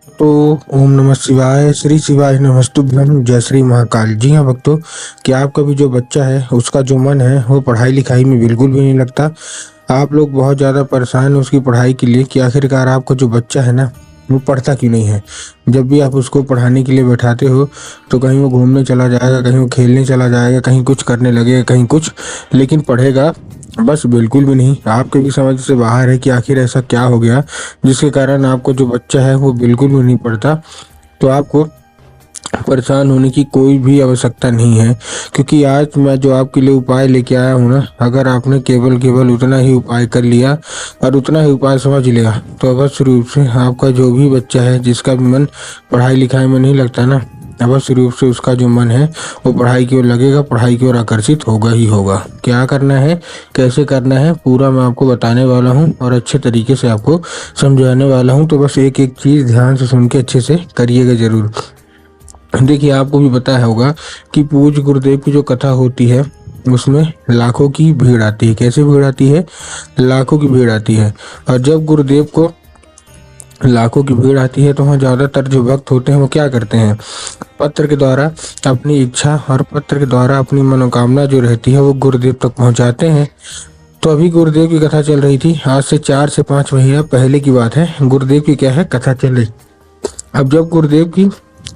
तो ओम नमः शिवाय, श्री शिवाय नमस्तुभ्यम, जय श्री महाकाल। जी हाँ भक्तों, क्या आपका भी जो बच्चा है उसका जो मन है वो पढ़ाई लिखाई में बिल्कुल भी नहीं लगता। आप लोग बहुत ज़्यादा परेशान हैं उसकी पढ़ाई के लिए कि आखिरकार आपका जो बच्चा है ना वो पढ़ता क्यों नहीं है। जब भी आप उसको पढ़ाने के लिए बैठाते हो तो कहीं वो घूमने चला जाएगा, कहीं वो खेलने चला जाएगा, कहीं कुछ करने लगेगा, कहीं कुछ, लेकिन पढ़ेगा बस बिल्कुल भी नहीं। आपके भी समझ से बाहर है कि आखिर ऐसा क्या हो गया जिसके कारण आपको जो बच्चा है वो बिल्कुल भी नहीं पढ़ता। तो आपको परेशान होने की कोई भी आवश्यकता नहीं है, क्योंकि आज मैं जो आपके लिए उपाय लेके आया हूँ ना, अगर आपने केवल केवल उतना ही उपाय कर लिया और उतना ही उपाय समझ लिया तो अवश्य रूप से आपका जो भी बच्चा है जिसका भी मन पढ़ाई लिखाई में नहीं लगता ना, अवश्य रूप से उसका जो मन है वो पढ़ाई की ओर लगेगा, पढ़ाई की ओर आकर्षित होगा ही होगा। क्या करना है, कैसे करना है, पूरा मैं आपको बताने वाला हूँ और अच्छे तरीके से आपको समझाने वाला हूँ। तो बस एक एक चीज़ ध्यान से सुन के अच्छे से करिएगा ज़रूर। देखिए, आपको भी पता होगा कि पूज्य गुरुदेव की जो कथा होती है उसमें लाखों की भीड़ आती है। कैसे भीड़ आती है? लाखों की भीड़ आती है। और जब गुरुदेव को लाखों की भीड़ आती है तो वहाँ ज़्यादातर जो भक्त होते हैं वो क्या करते हैं, पत्र के द्वारा अपनी इच्छा और पत्र के द्वारा अपनी मनोकामना जो रहती है वो गुरुदेव तक पहुँचाते हैं। तो अभी गुरुदेव की कथा चल रही थी, आज से 4 से 5 महीना पहले की बात है। गुरुदेव की क्या है, कथा चल रही। अब जब गुरुदेव की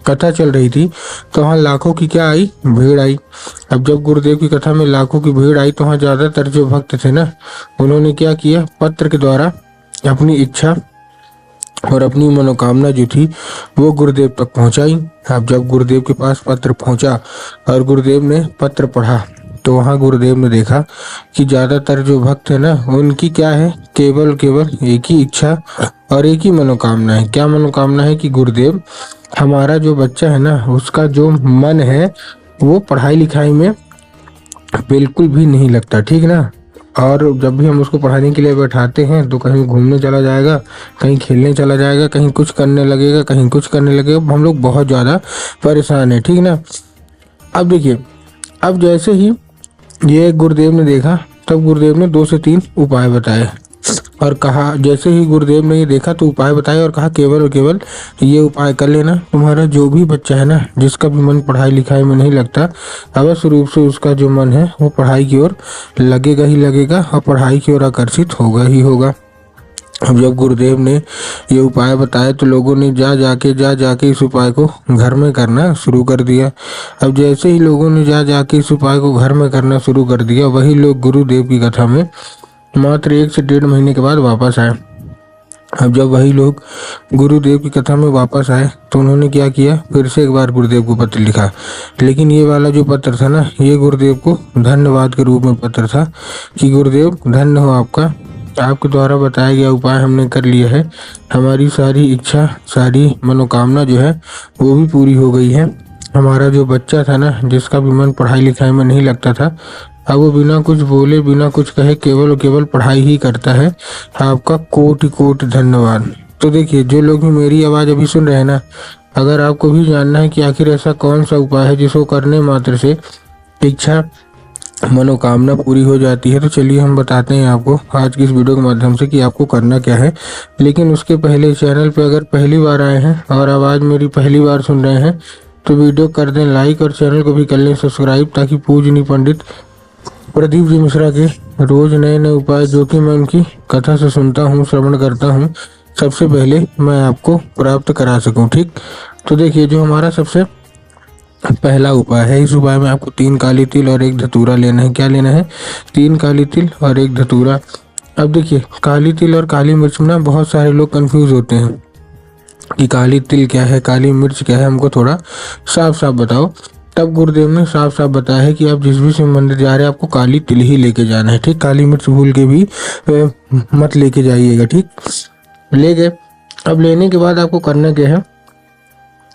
कथा चल रही थी तो वहाँ लाखों की क्या आई, भीड़ आई। अब जब गुरुदेव की कथा में लाखों की भीड़ आई तो वहाँ ज़्यादातर जो भक्त थे ना, उन्होंने क्या किया, पत्र के द्वारा अपनी इच्छा और अपनी मनोकामना जो थी वो गुरुदेव तक पहुंचाई। अब जब गुरुदेव के पास पत्र पहुंचा और गुरुदेव ने पत्र पढ़ा तो वहाँ गुरुदेव ने देखा कि ज़्यादातर जो भक्त है ना उनकी क्या है, केवल केवल एक ही इच्छा और एक ही मनोकामना है। क्या मनोकामना है कि गुरुदेव, हमारा जो बच्चा है ना उसका जो मन है वो पढ़ाई लिखाई में बिल्कुल भी नहीं लगता, ठीक ना। और जब भी हम उसको पढ़ाने के लिए बैठाते हैं तो कहीं घूमने चला जाएगा, कहीं खेलने चला जाएगा, कहीं कुछ करने लगेगा, कहीं कुछ करने लगेगा। हम लोग बहुत ज़्यादा परेशान हैं, ठीक ना। अब देखिए, अब जैसे ही ये गुरुदेव ने देखा तब गुरुदेव ने 2 से 3 उपाय बताए और कहा, जैसे ही गुरुदेव ने ये देखा तो उपाय बताए और कहा केवल और केवल ये उपाय कर लेना, तुम्हारा जो भी बच्चा है ना जिसका भी मन पढ़ाई लिखाई में नहीं लगता, अवश्य रूप से उसका जो मन है वो पढ़ाई की ओर लगेगा ही लगेगा और पढ़ाई की ओर आकर्षित होगा ही होगा। अब जब गुरुदेव ने ये उपाय बताए तो लोगों ने जा जाके इस उपाय को घर में करना शुरू कर दिया। अब जैसे ही लोगों ने जा जाके इस उपाय को घर में करना शुरू कर दिया, वही लोग गुरुदेव की कथा में मात्र 1 से 1.5 महीने के बाद वापस आए। अब जब वही लोग गुरुदेव की कथा में वापस आए तो उन्होंने क्या किया, फिर से एक बार गुरुदेव को पत्र लिखा। लेकिन ये वाला जो पत्र था ना, ये गुरुदेव को धन्यवाद के रूप में पत्र था कि गुरुदेव धन्य हो आपका, आपके द्वारा बताया गया उपाय हमने कर लिया है, हमारी सारी इच्छा सारी मनोकामना जो है वो भी पूरी हो गई है। हमारा जो बच्चा था ना जिसका भी मन पढ़ाई लिखाई में नहीं लगता था, अब वो बिना कुछ बोले बिना कुछ कहे केवल और केवल पढ़ाई ही करता है। आपका कोटि कोटि धन्यवाद। तो देखिए, जो लोग भी मेरी आवाज़ अभी सुन रहे हैं ना, अगर आपको भी जानना है कि आखिर ऐसा कौन सा उपाय है जिसको करने मात्र से इच्छा मनोकामना पूरी हो जाती है, तो चलिए हम बताते हैं आपको आज की इस वीडियो के माध्यम से कि आपको करना क्या है। लेकिन उसके पहले चैनल पे अगर पहली बार आए हैं और आवाज़ मेरी पहली बार सुन रहे हैं तो वीडियो कर दें लाइक और चैनल को भी कर लें सब्सक्राइब, ताकि पूजनीय पंडित प्रदीप जी मिश्रा के रोज नए नए उपाय जो कि मैं उनकी कथा से सुनता हूँ, श्रवण करता हूँ, सबसे पहले मैं आपको प्राप्त करा सकूँ, ठीक। तो देखिए, जो हमारा सबसे पहला उपाय है, इस उपाय में आपको 3 काली तिल और 1 धतूरा लेना है। क्या लेना है? 3 काली तिल और 1 धतूरा। अब देखिए, काली तिल और काली मिर्च में ना बहुत सारे लोग कंफ्यूज होते हैं कि काली तिल क्या है, काली मिर्च क्या है, हमको थोड़ा साफ साफ बताओ। तब गुरुदेव ने साफ साफ बताया है कि आप जिस भी शिव मंदिर जा रहे हैं आपको काली तिल ही लेके जाना है, ठीक। काली मिर्च भूल के भी मत लेके जाइएगा, ठीक। ले गए। अब लेने के बाद आपको करना क्या है,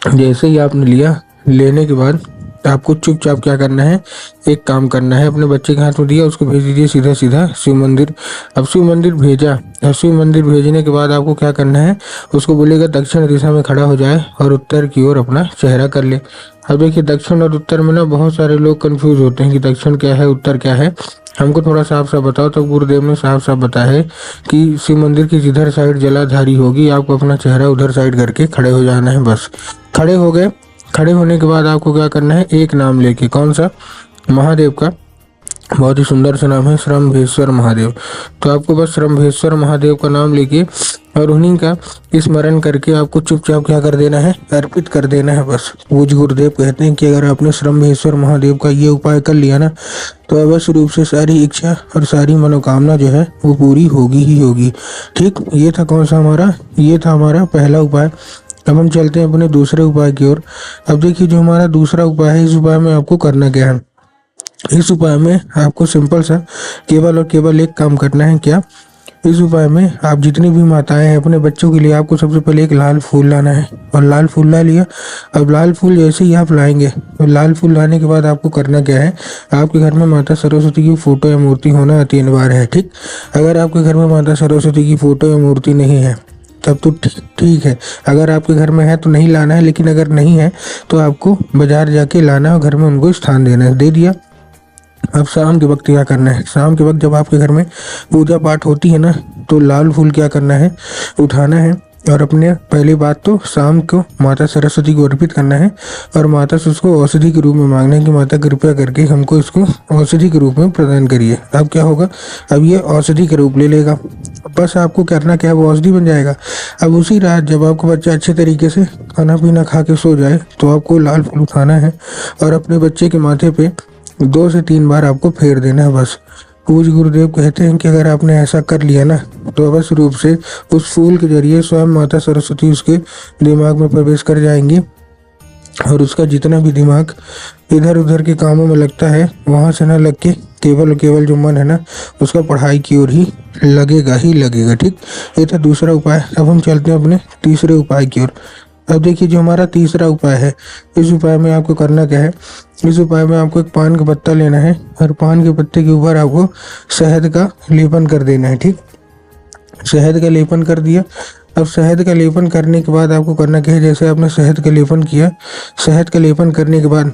जैसे ही आपने लिया, लेने के बाद आपको चुपचाप क्या करना है, एक काम करना है, अपने बच्चे के हाथ में दिया, उसको भेज दीजिए सीधा सीधा शिव मंदिर। अब शिव मंदिर भेजा, और शिव मंदिर भेजने के बाद आपको क्या करना है, उसको बोलेगा दक्षिण दिशा में खड़ा हो जाए और उत्तर की ओर अपना चेहरा कर ले। अब देखिए दक्षिण और उत्तर में ना बहुत सारे लोग कंफ्यूज होते हैं कि दक्षिण क्या है उत्तर क्या है। हमको थोड़ा साफ साफ बताओ। तो गुरुदेव ने साफ साफ बताया है कि शिव मंदिर की जिधर साइड जलाधारी होगी आपको अपना चेहरा उधर साइड करके खड़े हो जाना है। बस खड़े हो गए। खड़े होने के बाद आपको क्या करना है, एक नाम लेके, कौन सा, महादेव का, बहुत ही सुंदर सा नाम है श्रम्भेश्वर महादेव। तो आपको बस श्रम्भेश्वर महादेव का नाम लेके और उन्हीं का स्मरण करके आपको चुपचाप क्या कर देना है, अर्पित कर देना है। बस पूज्य गुरुदेव कहते हैं कि अगर आपने श्रम्भेश्वर महादेव का ये उपाय कर लिया ना तो अवश्य रूप से सारी इच्छा और सारी मनोकामना जो है वो पूरी होगी ही होगी। ठीक, ये था कौन सा हमारा, ये था हमारा पहला उपाय। अब हम चलते हैं अपने दूसरे उपाय की ओर। अब देखिए जो हमारा दूसरा उपाय है, इस उपाय में आपको करना क्या है। इस उपाय में आपको सिंपल सा केवल और केवल एक काम करना है। क्या, इस उपाय में आप जितनी भी माताएं हैं अपने बच्चों के लिए आपको सबसे पहले एक लाल फूल लाना है। और लाल फूल ला लिया। अब लाल फूल जैसे ही आप लाएंगे तो लाल फूल लाने के बाद आपको करना क्या है, आपके घर में माता सरस्वती की फोटो या मूर्ति होना अति अनिवार्य है। ठीक, अगर आपके घर में माता सरस्वती की फोटो या मूर्ति नहीं है तब तो ठीक है, अगर आपके घर में है तो नहीं लाना है, लेकिन अगर नहीं है तो आपको बाजार जाके लाना है और घर में उनको स्थान देना है। दे दिया। अब शाम के वक्त क्या करना है, शाम के वक्त जब आपके घर में पूजा पाठ होती है ना तो लाल फूल क्या करना है, उठाना है और अपने पहली बात तो शाम को माता सरस्वती को अर्पित करना है और माता से उसको औषधि के रूप में मांगना है कि माता कृपया करके हमको इसको औषधि के रूप में प्रदान करिए। अब क्या होगा, अब ये औषधि के रूप ले लेगा। बस आपको करना क्या है, वो औषधि बन जाएगा। अब उसी रात जब आपका बच्चा अच्छे तरीके से खाना पीना खा के सो जाए तो आपको लाल फूल उठाना है और अपने बच्चे के माथे पे 2 से 3 बार आपको फेर देना है। बस पूज्य गुरुदेव कहते हैं कि अगर आपने ऐसा कर लिया ना तो अवश्य रूप से उस फूल के जरिए स्वयं माता सरस्वती उसके दिमाग में प्रवेश कर जाएंगी और उसका जितना भी दिमाग इधर उधर के कामों में लगता है वहां से ना लग के केवल केवल जो मन है ना उसका पढ़ाई की ओर ही लगेगा ही लगेगा। ठीक, ये था दूसरा उपाय। अब हम चलते हैं अपने तीसरे उपाय की ओर। अब देखिए जो हमारा तीसरा उपाय है, इस उपाय में आपको करना क्या है, इस उपाय में आपको एक पान का पत्ता लेना है और पान के पत्ते के ऊपर आपको शहद का लेपन कर देना है। ठीक, शहद का लेपन कर दिया। अब शहद का लेपन करने के बाद आपको करना क्या है, जैसे आपने शहद का लेपन किया, शहद का लेपन करने के बाद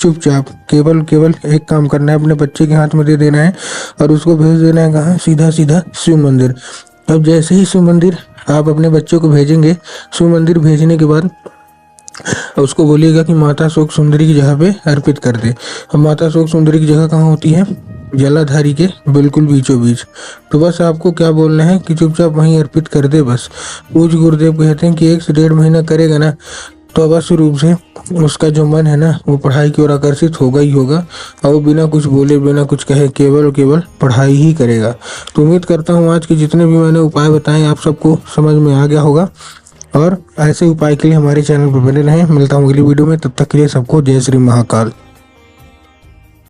चुपचाप केवल केवल एक काम करना है, अपने बच्चे के हाथ में दे देना है और उसको भेज देना है कहाँ, सीधा सीधा शिव मंदिर। अब जैसे ही शिव मंदिर आप अपने बच्चों को भेजेंगे, शिव मंदिर भेजने के बाद उसको बोलिएगा कि माता शोक सुंदरी की जगह पे अर्पित कर दे। अब माता शोक सुंदरी की जगह कहाँ होती है, जलाधारी के बिल्कुल बीचों बीच। तो बस आपको क्या बोलना है कि चुपचाप वहीं अर्पित कर दे। बस पूज्य गुरुदेव कहते हैं कि 1 से 1.5 महीना करेगा ना तो अवश्य रूप से उसका जो मन है ना वो पढ़ाई की ओर आकर्षित होगा ही होगा और वो बिना कुछ बोले बिना कुछ कहे केवल केवल पढ़ाई ही करेगा। तो उम्मीद करता हूँ आज के जितने भी मैंने उपाय बताए आप सबको समझ में आ गया होगा और ऐसे उपाय के लिए हमारे चैनल पर बने रहें। मिलता हूँ अगली वीडियो में, तब तक के लिए सबको जय श्री महाकाल।